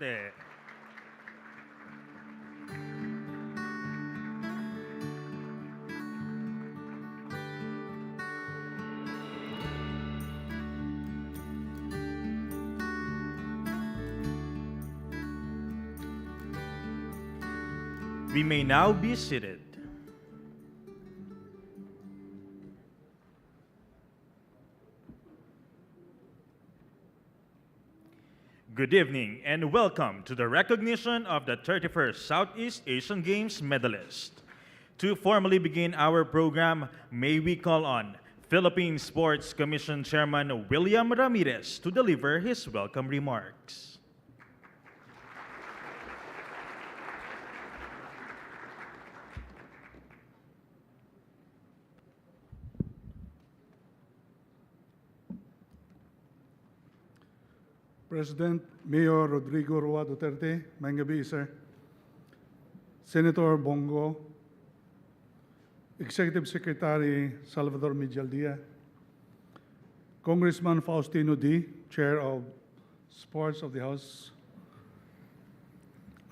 Duterte. We may now be seated. Good evening and welcome to the recognition of the 31st Southeast Asian Games medalists. To formally begin our program, may we call on Philippine Sports Commission Chairman William Ramirez to deliver his welcome remarks. President Mayor Rodrigo Roa Duterte, magandang gabi, sir. Senator Bongo, Executive Secretary Salvador Medialdia, Congressman Faustino D., Chair of Sports of the House,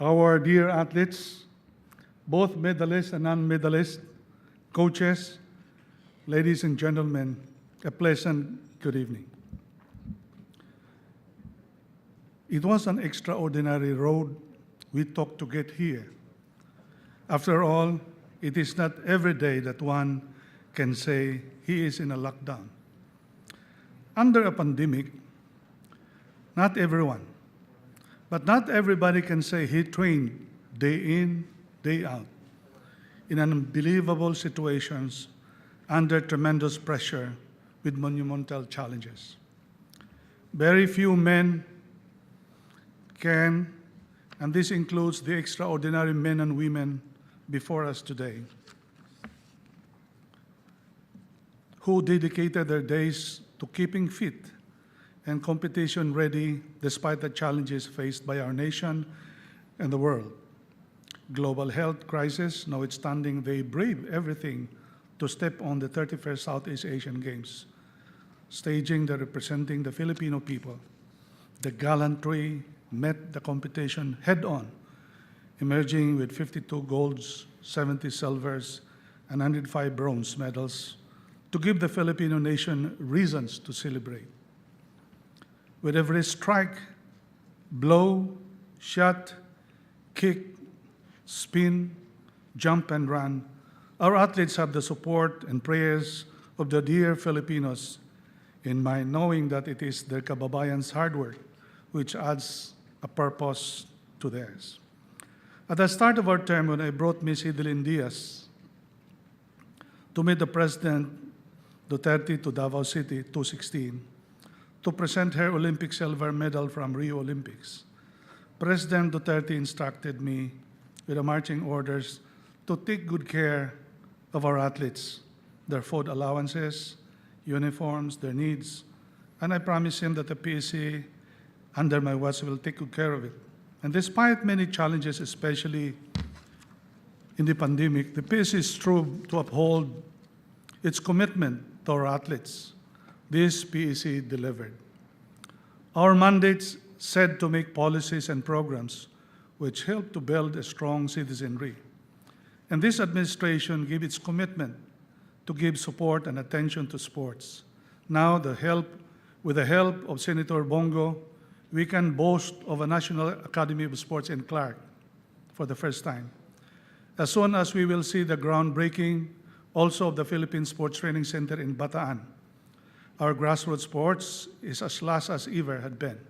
our dear athletes, both medalists and non-medalists, coaches, ladies and gentlemen, a pleasant good evening. It was an extraordinary road we took to get here. After all, it is not every day that one can say he is in a lockdown. Under a pandemic, not everyone, but not everybody can say he trained day in, day out, in unbelievable situations, under tremendous pressure with monumental challenges. Very few men can, and this includes the extraordinary men and women before us today, who dedicated their days to keeping fit and competition ready despite the challenges faced by our nation and the world. Global health crisis notwithstanding, they braved everything to step on the 31st Southeast Asian Games, staging the representing the Filipino people. The gallantry met the competition head-on, emerging with 52 golds, 70 silvers, and 105 bronze medals to give the Filipino nation reasons to celebrate. With every strike, blow, shot, kick, spin, jump, and run, our athletes have the support and prayers of the dear Filipinos in mind, knowing that it is their kababayan's hard work which adds a purpose to theirs. At the start of our term, when I brought Ms. Hidilyn Diaz to meet the President Duterte to Davao City 2016 to present her Olympic silver medal from Rio Olympics, President Duterte instructed me with the marching orders to take good care of our athletes, their food allowances, uniforms, their needs, and I promised him that the PSC under my watch will take good care of it. And despite many challenges, especially in the pandemic, the PSC strove to uphold its commitment to our athletes. This PSC delivered. Our mandates said to make policies and programs which help to build a strong citizenry. And this administration gave its commitment to give support and attention to sports. Now, with the help of Senator Bongo, we can boast of a National Academy of Sports in Clark for the first time. As soon as we will see the groundbreaking also of the Philippine Sports Training Center in Bataan, our grassroots sports is as last as ever had been.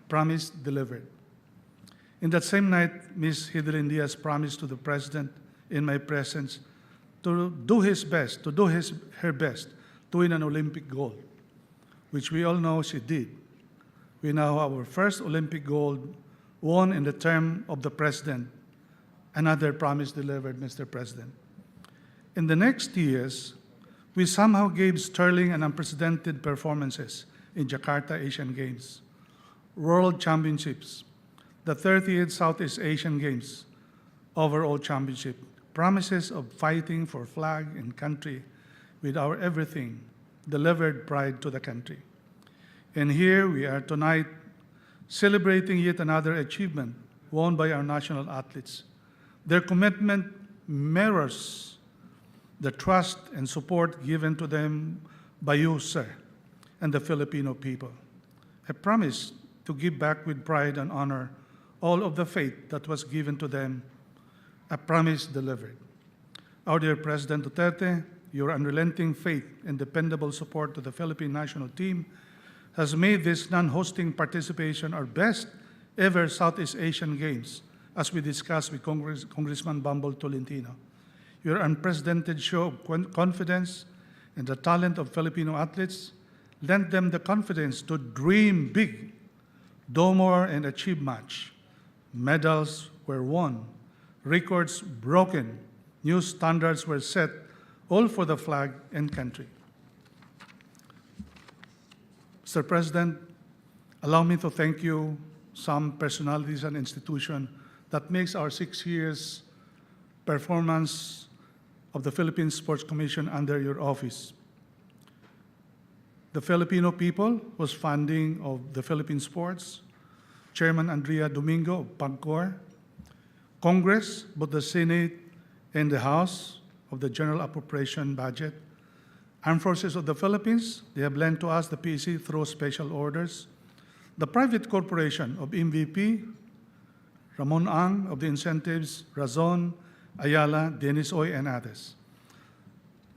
Promised, delivered. In that same night, Ms. Hidilyn Diaz promised to the President in my presence to do her best to win an Olympic gold, which we all know she did. We now have our first Olympic gold won in the term of the President. Another promise delivered, Mr. President. In the next years, we somehow gave sterling and unprecedented performances in Jakarta Asian Games, World Championships, the 30th Southeast Asian Games, overall championship, promises of fighting for flag and country with our everything, delivered pride to the country. And here we are tonight celebrating yet another achievement won by our national athletes. Their commitment mirrors the trust and support given to them by you, sir, and the Filipino people. I promise to give back with pride and honor all of the faith that was given to them. A promise delivered. Our dear President Duterte, your unrelenting faith and dependable support to the Philippine national team has made this non-hosting participation our best ever Southeast Asian Games, as we discussed with Congressman Bumble Tolentino. Your unprecedented show of confidence in the talent of Filipino athletes lent them the confidence to dream big, do more, and achieve much. Medals were won, records broken, new standards were set, all for the flag and country. Mr. President, allow me to thank you, some personalities and institutions that makes our 6 years performance of the Philippine Sports Commission under your office. The Filipino people whose funding of the Philippine sports, Chairman Andrea Domingo of PAGCOR, Congress, both the Senate and the House of the General Appropriation Budget, Armed Forces of the Philippines, they have lent to us the PEC through special orders, the private corporation of MVP, Ramon Ang of the incentives, Razon, Ayala, Dennis Oy, and others.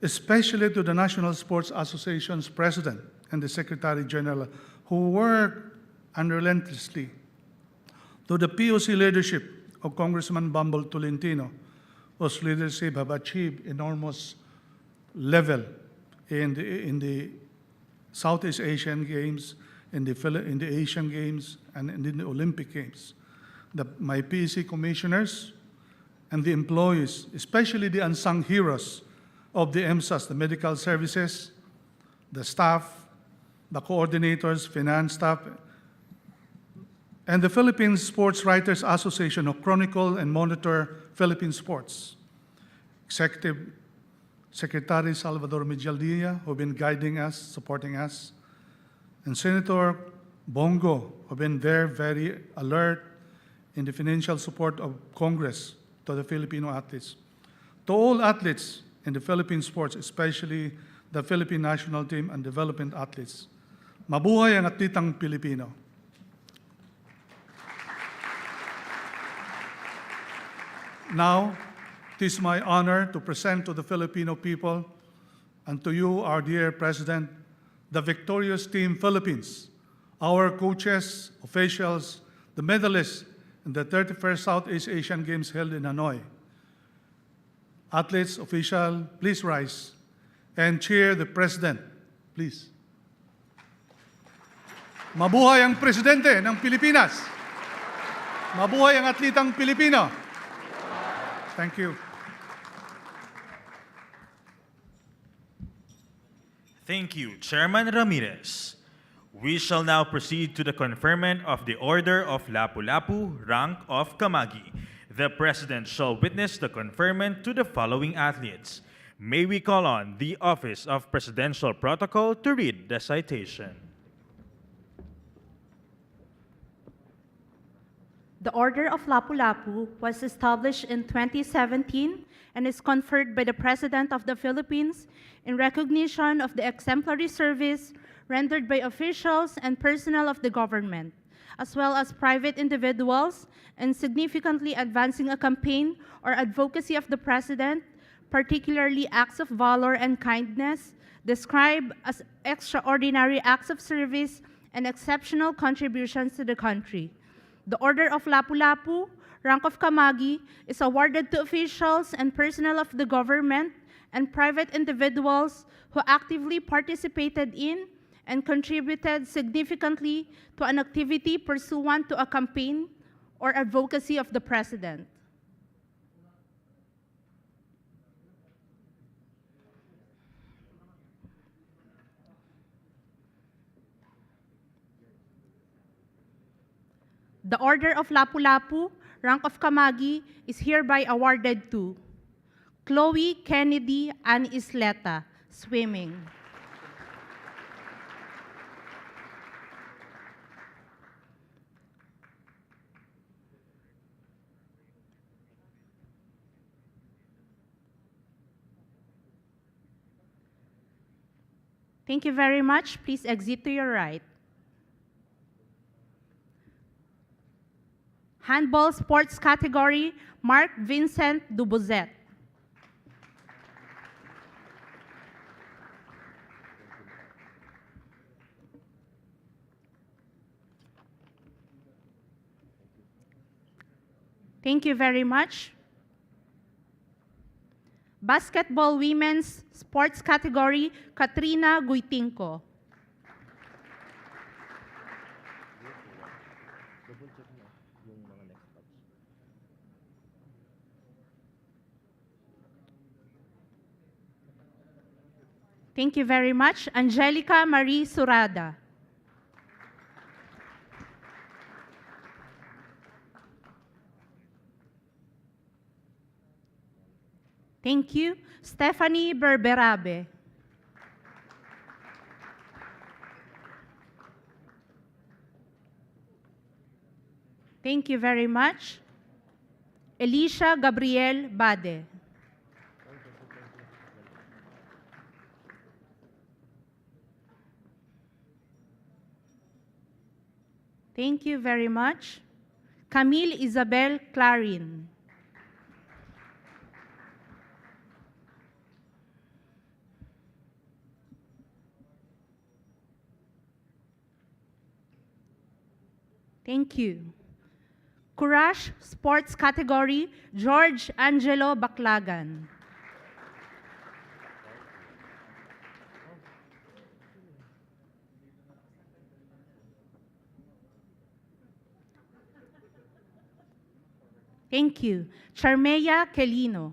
Especially to the National Sports Association's president and the Secretary General who worked unrelentlessly. To the POC leadership of Congressman Bumble Tolentino, whose leadership have achieved enormous level in the Southeast Asian Games, in the Asian Games, and in the Olympic Games. My PEC commissioners and the employees, especially the unsung heroes of the MSAS, the medical services, the staff, the coordinators, finance staff, and the Philippine Sports Writers Association who chronicle and monitor Philippine sports. Executive Secretary Salvador Medialdea, who have been guiding us, supporting us, and Senator Bongo, who have been there very alert in the financial support of Congress to the Filipino athletes. To all athletes in the Philippine sports, especially the Philippine national team and development athletes, mabuhay ang atletang Pilipino. Now, it is my honor to present to the Filipino people and to you, our dear President, the victorious Team Philippines, our coaches, officials, the medalists in the 31st Southeast Asian Games held in Hanoi. Athletes, official, please rise and cheer the President, please. Mabuhay ang Presidente ng Pilipinas. Mabuhay ang atletang Pilipino. Thank you. Thank you, Chairman Ramirez. We shall now proceed to the conferment of the Order of Lapu-Lapu, Rank of Kamagi. The President shall witness the conferment to the following athletes. May we call on the Office of Presidential Protocol to read the citation. The Order of Lapu-Lapu was established in 2017 and is conferred by the President of the Philippines in recognition of the exemplary service rendered by officials and personnel of the government, as well as private individuals, in significantly advancing a campaign or advocacy of the President, particularly acts of valor and kindness, described as extraordinary acts of service and exceptional contributions to the country. The Order of Lapu-Lapu, Rank of Kamagi, is awarded to officials and personnel of the government and private individuals who actively participated in and contributed significantly to an activity pursuant to a campaign or advocacy of the President. The Order of Lapu-Lapu, Rank of Kamagi, is hereby awarded to Chloe Kennedy Ann Isleta, swimming. Thank you very much. Please exit to your right. Handball sports category, Mark Vincent Dubozet. Thank you very much. Basketball women's sports category, Katrina Guitinco. Thank you very much. Angelica Marie Surada. Thank you. Stephanie Berberabe. Thank you very much. Elisha Gabriel Bade. Thank you very much. Camille Isabel Clarin. Thank you. Courage sports category, George Angelo Baclagan. Thank you. Charmeya Kelino.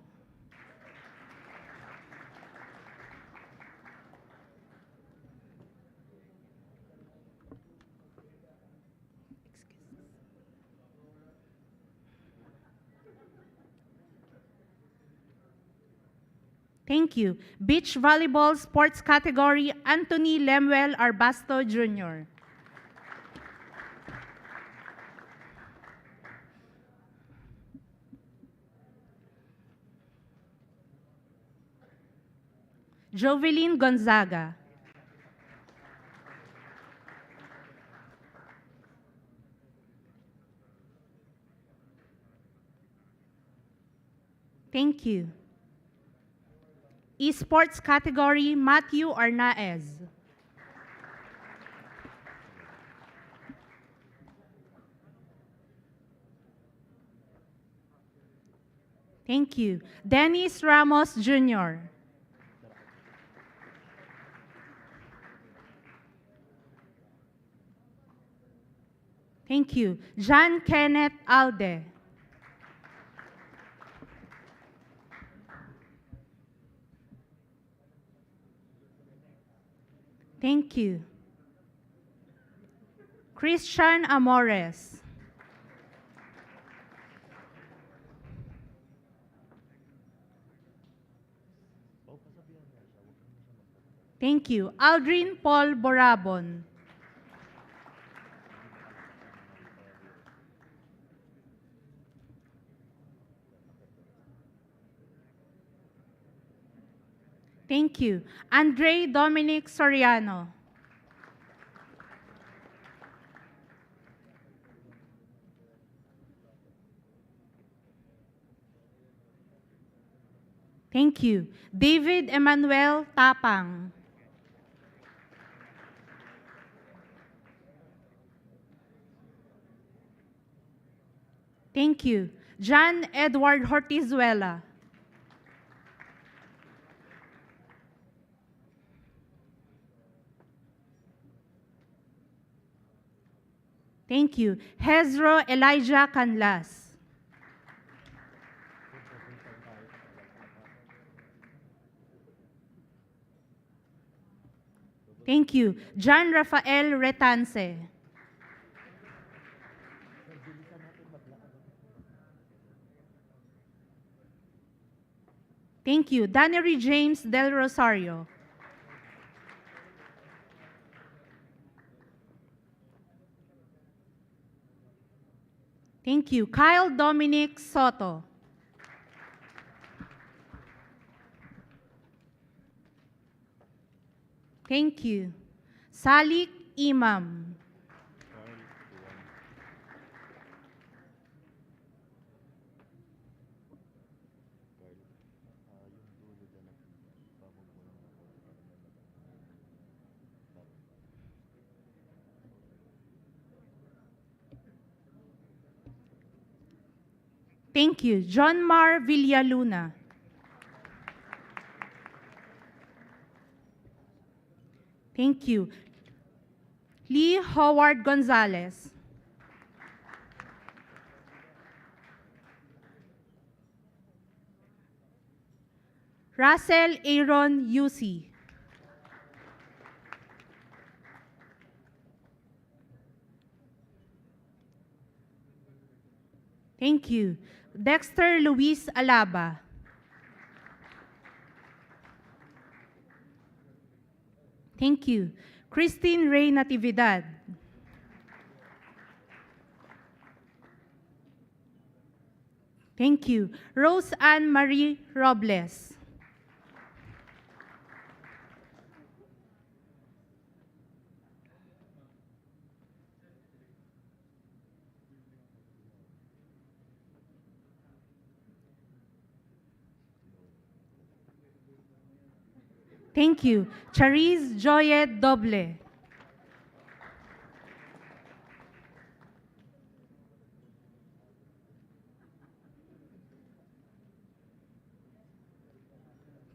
Thank you. Beach volleyball sports category, Anthony Lemuel Arbasto Jr. Jovelyn Gonzaga. Thank you. Esports category, Matthew Arnaez. Thank you. Dennis Ramos Jr. Thank you. John Kenneth Alde. Thank you. Christian Amores. Thank you. Aldrin Paul Borabon. Thank you. Andre Dominic Soriano. Thank you. David Emmanuel Tapang. Thank you. John Edward Hortizuela. Thank you. Hezro Elijah Canlas. Thank you. John Rafael Retance. Thank you. Danery James Del Rosario. Thank you. Kyle Dominic Soto. Thank you. Salik Imam. Thank you. John Mar Villaluna. Thank you. Lee Howard Gonzalez. Russell Aaron Yusi. Thank you. Dexter Luis Alaba. Thank you. Christine Ray Natividad. Thank you. Rose Ann Marie Robles. Thank you. Charisse Joyet Doble.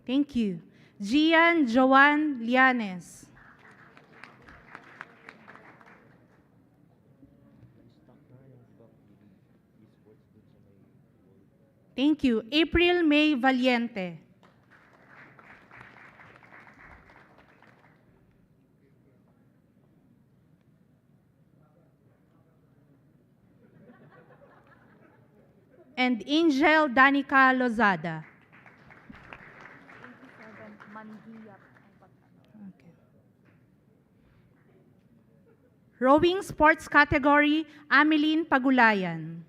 Thank you. Gian Joan Lianes. Thank you. April May Valiente. And Angel Danica Lozada. Okay. Rowing sports category, Ameline Pagulayan.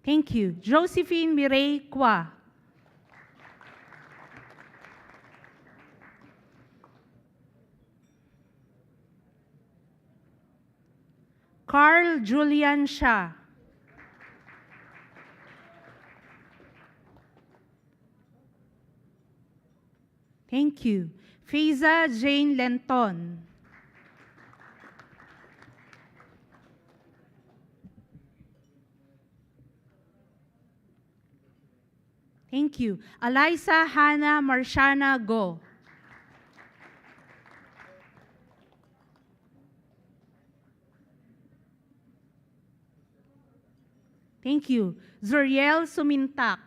Thank you. Josephine Mirey Kwa. Carl Julian Shah. Thank you. Faiza Jane Lenton. Thank you. Eliza Hannah Marshana Go. Thank you. Zuriel Sumintak.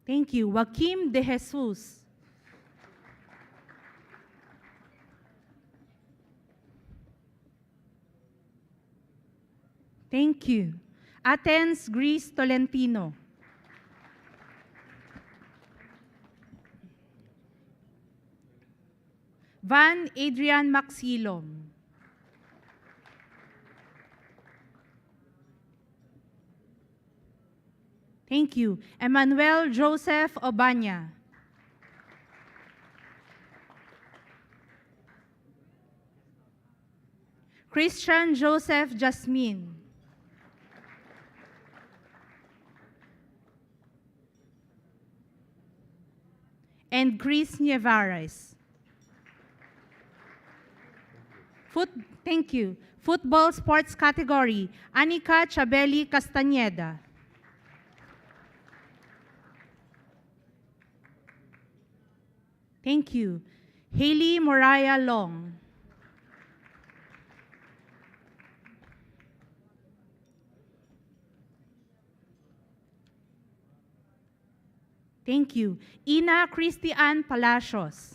Thank you. Joaquim De Jesus. Thank you. Athens Greece Tolentino. Van Adrian Maxilom. Thank you. Emmanuel Joseph Obanya. Christian Joseph Jasmine. And Chris Nievares. Thank you. Football sports category, Anika Chabeli Castañeda. Thank you. Haley Moriah Long. Thank you. Ina Christian Palacios.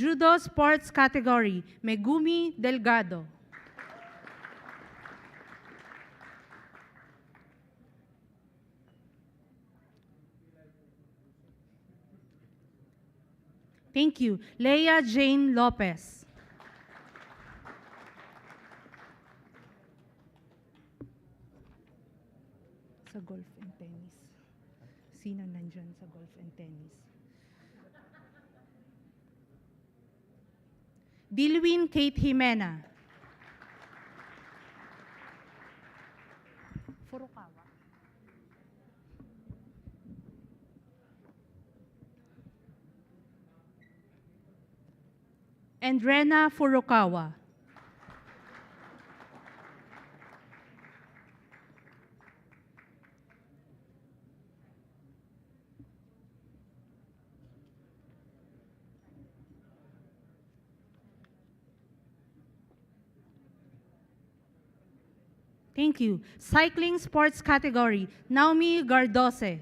Judo Sports Category, Megumi Delgado. Thank you. Leia Jane Lopez. Sa golf and tennis. Sino nandyan sa golf and tennis? Dilwin Kate Jimena. Furukawa. And Rena Furukawa. Thank you. Cycling Sports Category, Naomi Gardose.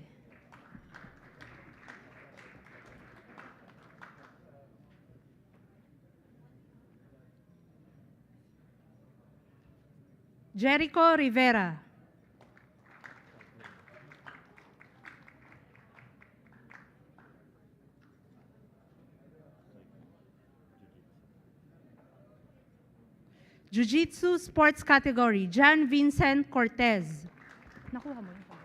Jericho Rivera. Jiu-Jitsu Sports Category, John Vincent Cortez. Nakuha mo yung pala.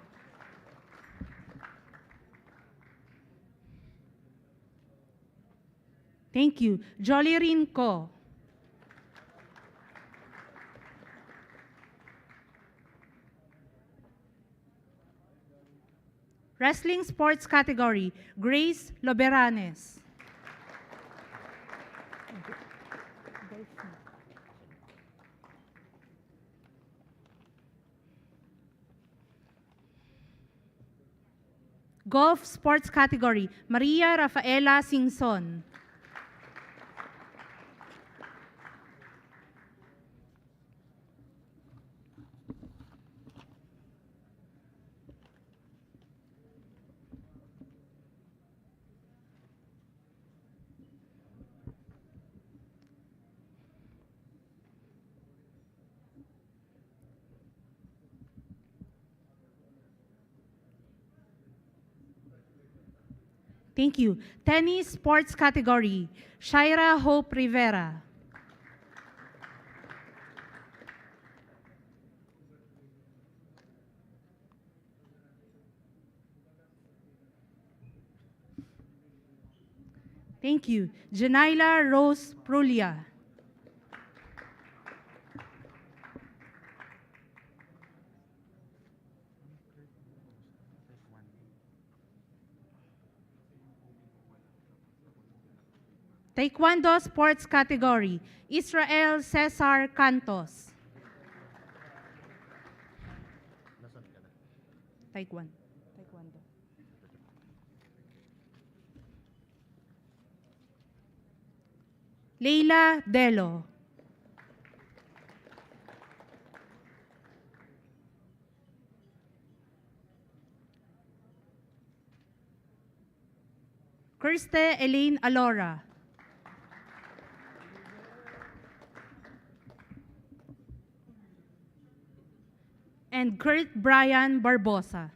Thank you. Jolly Rinco. Wrestling Sports Category, Grace Loberanes. Golf Sports Category, Maria Rafaela Singson. Thank you. Tennis Sports Category, Shaira Hope Rivera. Thank you. Janaila Rose Prulia. Taekwondo Sports Category, Israel Cesar Cantos. Taekwondo. Leila Delo. Kirste Elaine Alora. And Kurt Brian Barbosa.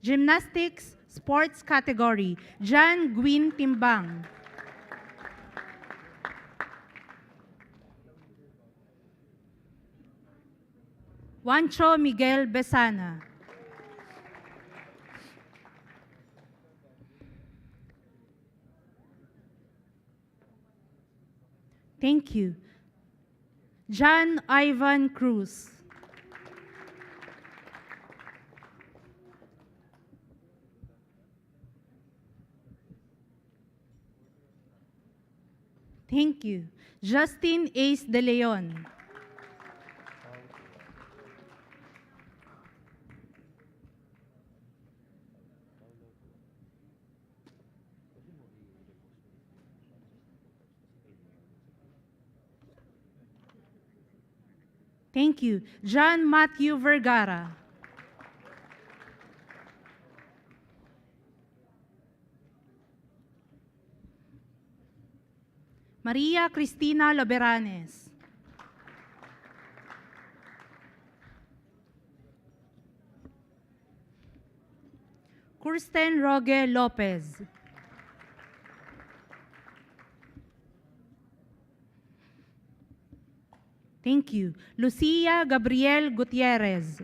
Gymnastics Sports Category, John Gwyn Timbang. Juancho Miguel Besana. Thank you. John Ivan Cruz. Thank you. Justin Ace De Leon. Thank you. John Matthew Vergara. Maria Cristina Loberanes. Kirsten Roge Lopez. Thank you. Lucia Gabriel Gutierrez.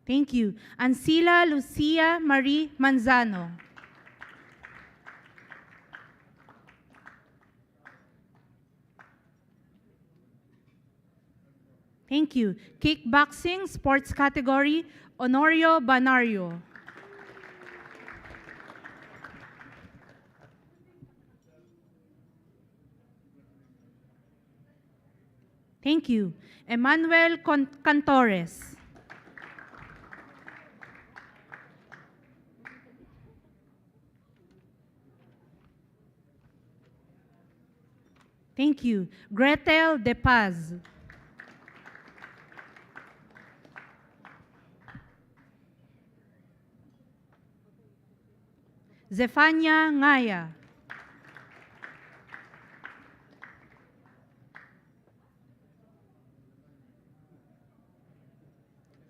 Thank you. Ancila Lucia Marie Manzano. Thank you. Kickboxing sports category, Honorio Banario. Thank you. Emmanuel Cantores. Thank you. Gretel De Paz. Zefania Ngaya.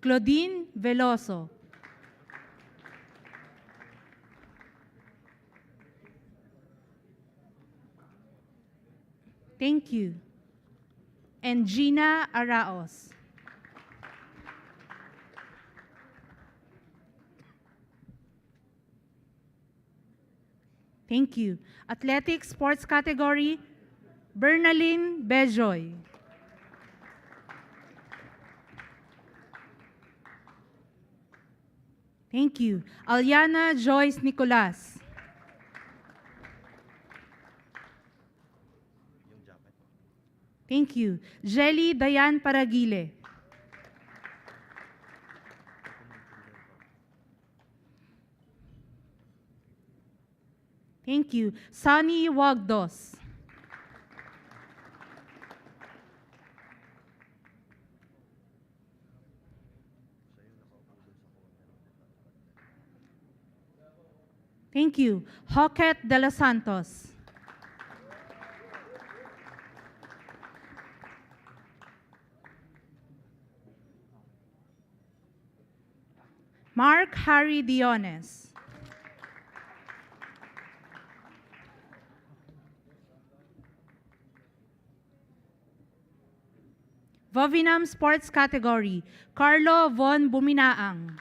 Claudine Veloso. Thank you. And Gina Araos. Thank you. Athletic sports category, Bernaline Bejoy. Thank you. Aliana Joyce Nicolas. Thank you. Jelly Dayan Paragile. Thank you. Sunny Wagdos. Thank you. Hocket de los Santos. Mark Harry Diones. Vovinam sports category, Carlo Von Buminaang.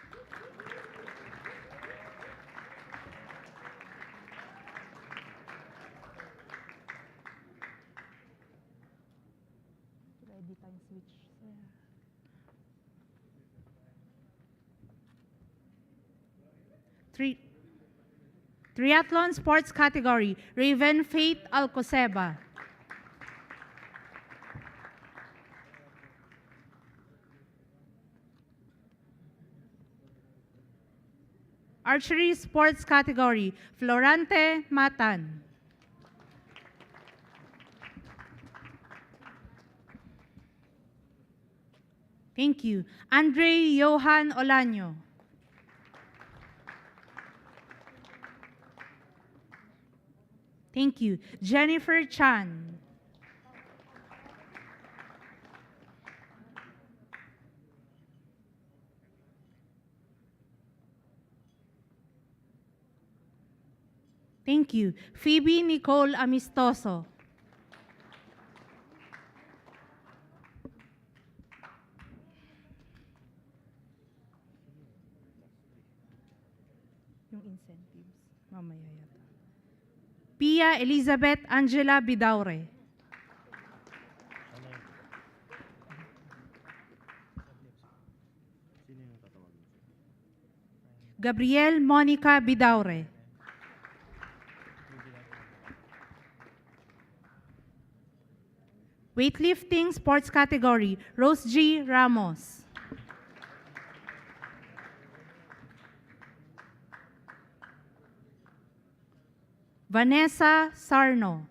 Triathlon sports category, Raven Faith Alcoseba. Archery sports category, Florante Matan. Thank you. Andre Johan Olaño. Thank you. Jennifer Chan. Thank you. Phoebe Nicole Amistoso. Yung incentives, mamaya yata. Pia Elizabeth Angela Bidaure. Gabriel Monica Bidaure. Weightlifting sports category, Rose G. Ramos. Vanessa Sarno.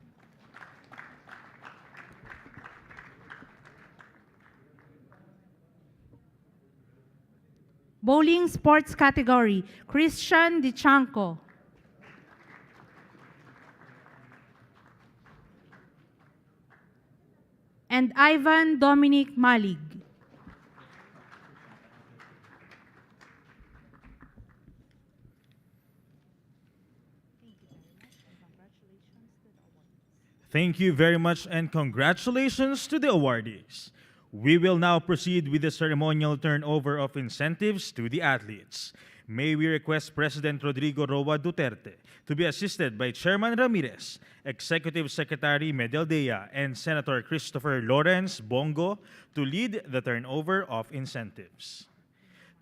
Bowling sports category, Christian Dichanco. And Ivan Dominic Malig. Thank you very much and congratulations to the awardees. We will now proceed with the ceremonial turnover of incentives to the athletes. May we request President Rodrigo Roa Duterte to be assisted by Chairman Ramirez, Executive Secretary Medaldea, and Senator Christopher Lawrence Bongo to lead the turnover of incentives.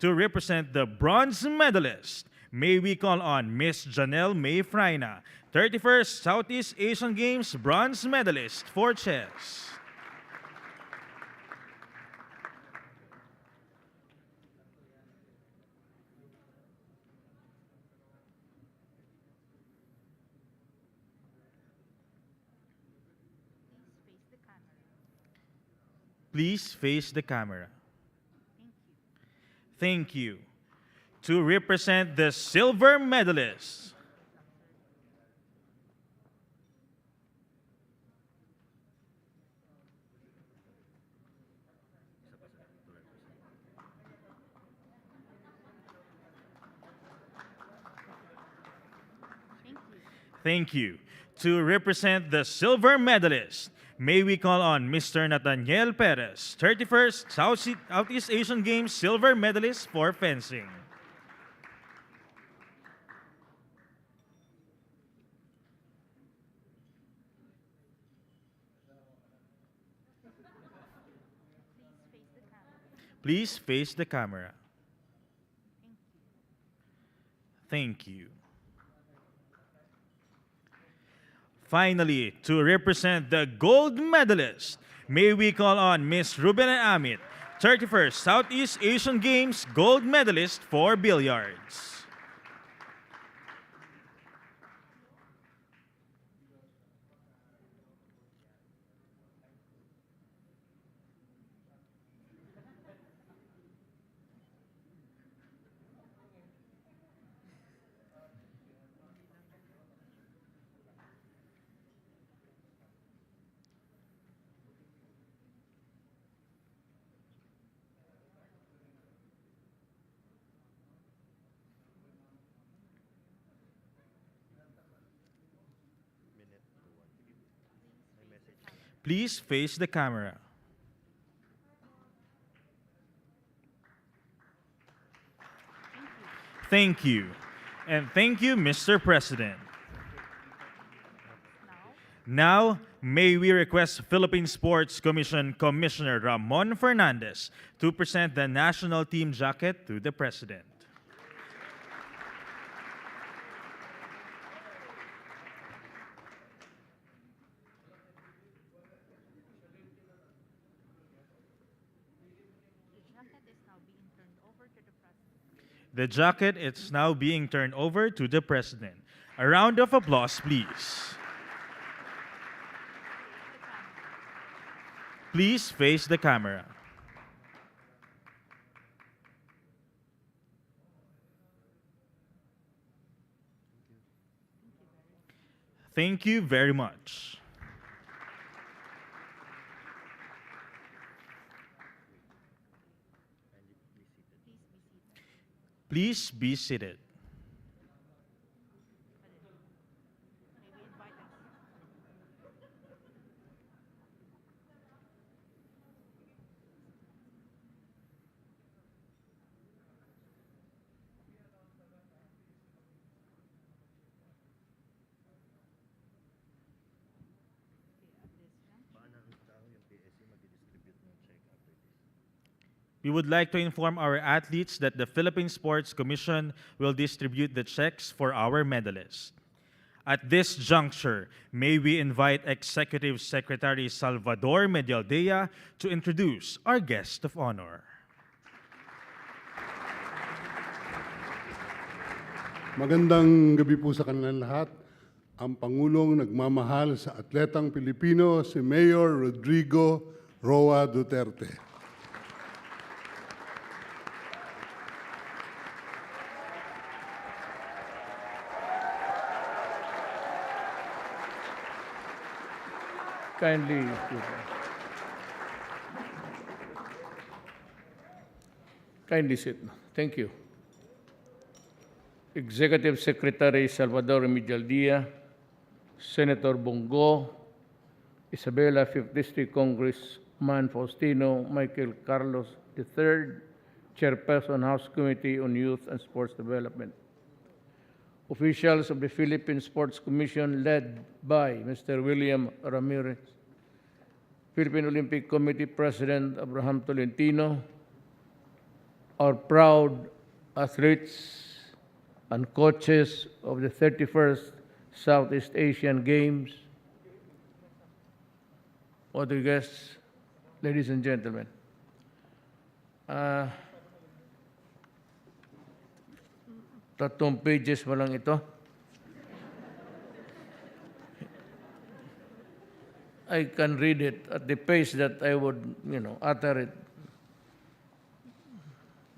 To represent the bronze medalist, may we call on Miss Janelle May Fraina, 31st Southeast Asian Games bronze medalist for chess. Please face the camera. Thank you. To represent the silver medalists, thank you. To represent the silver medalist, may we call on Mr. Nathaniel Perez, 31st Southeast Asian Games silver medalist for fencing. Please face the camera. Thank you. Finally, to represent the gold medalist, may we call on Miss Ruben Amit, 31st Southeast Asian Games gold medalist for billiards. Please face the camera. Thank you. And thank you, Mr. President. Now, may we request Philippine Sports Commission Commissioner Ramon Fernandez to present the national team jacket to the President. The jacket is now being turned over to the President. A round of applause, please. Please face the camera. Thank you very much. Please be seated. We would like to inform our athletes that the Philippine Sports Commission will distribute the checks for our medalists. At this juncture, may we invite Executive Secretary Salvador Medialdea to introduce our guest of honor. Magandang gabi po sa kanilang lahat. ang Pangulong nagmamahal sa atletang Pilipino, si Mayor Rodrigo Roa Duterte. Kindly sit. Thank you. Executive Secretary Salvador Medialdia, Senator Bongo, Isabela 5th District Congressman Faustino Michael Carlos III, Chairperson House Committee on Youth and Sports Development. Officials of the Philippine Sports Commission led by Mr. William Ramirez, Philippine Olympic Committee President Abraham Tolentino, our proud athletes and coaches of the 31st Southeast Asian Games, other guests, ladies and gentlemen. Tatlong pages mo lang ito. I can read it at the pace that I would, utter it.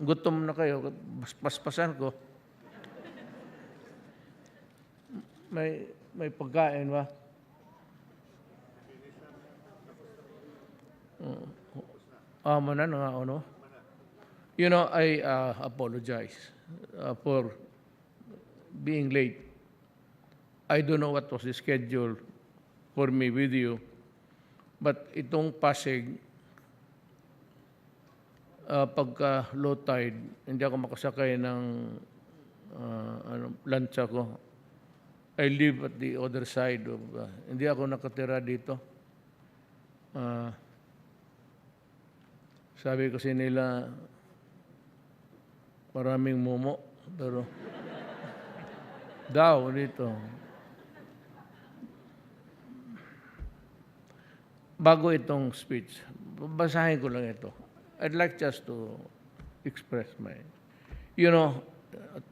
Gutom na kayo, paspasan ko. May pagkain ba? Manan nga, ano? I apologize for being late. I don't know what was the schedule for me with you, but itong Pasig, pagka low tide, hindi ako makasakay ng lancha ko. I live at the other side of, hindi ako nakatira dito. Sabi kasi nila, maraming momo, pero daw dito. Bago itong speech, basahin ko lang ito. I'd like just to express my,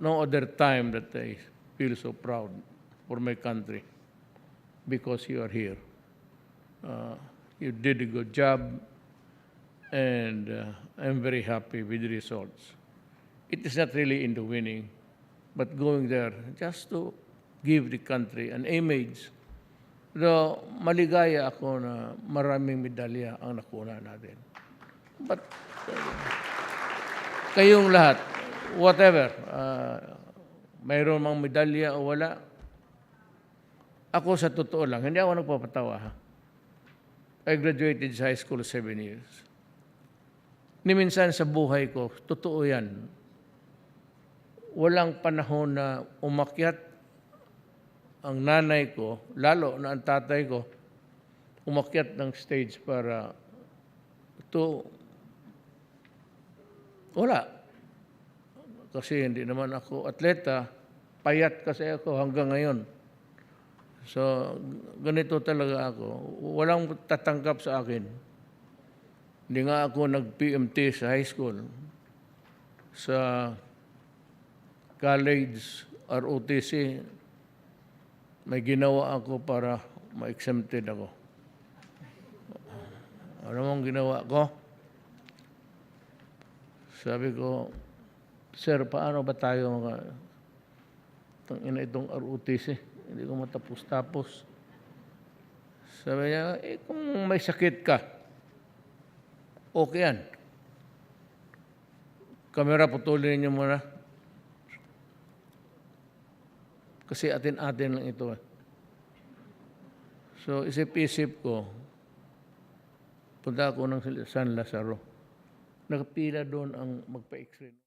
no other time that I feel so proud for my country because you are here. You did a good job, and I'm very happy with the results. It is not really in the winning, but going there just to give the country an image. Though maligaya ako na maraming medalya ang nakuha natin. But kayong lahat, whatever, mayroon mang medalya o wala, ako sa totoo lang, hindi ako nagpapatawa. I graduated sa high school 7 years. Ni minsan sa buhay ko, totoo yan. Walang panahon na umakyat ang nanay ko, lalo na ang tatay ko, umakyat ng stage para wala. Kasi hindi naman ako atleta, payat kasi ako hanggang ngayon. So, ganito talaga ako. Walang tatanggap sa akin. Hindi nga ako nag-PMT sa high school. Sa college, ROTC, may ginawa ako para ma-exempted ako. Ano mong ginawa ko? Sabi ko, sir, paano ba tayo itong ROTC? Hindi ko matapos-tapos. Sabi niya, kung may sakit ka, okay yan. Kamera, putulin niyo muna. Kasi atin-atin lang ito. So, isip-isip ko, punta ako ng San Lazaro. Nakapila doon ang magpa-x-ray.